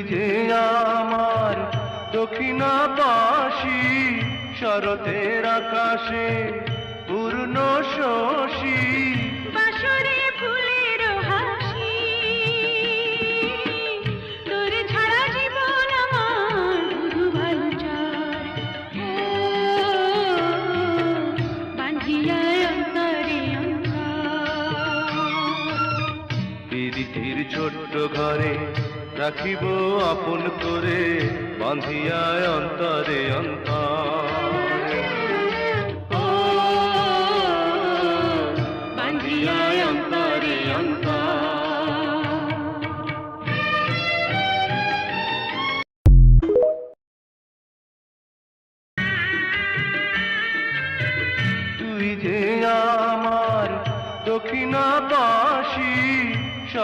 যে আমার দক্ষিণাবাসী, শরতের আকাশে পূর্ণ শশী, বাঁশরে ফুলের হাসি, তোর ছাড়া জীবন আমার শুধু ভালোচার। ও বাঁধিয়া অন্তরে অন্তর, প্রীতির ছোট্ট ঘরে রাখিব আপন করে, বাঁধিয়া অন্তরে অন্তর। ও বাঁধিয়া অন্তরে অন্তর। তুই যে আমার দক্ষিণাবাসী,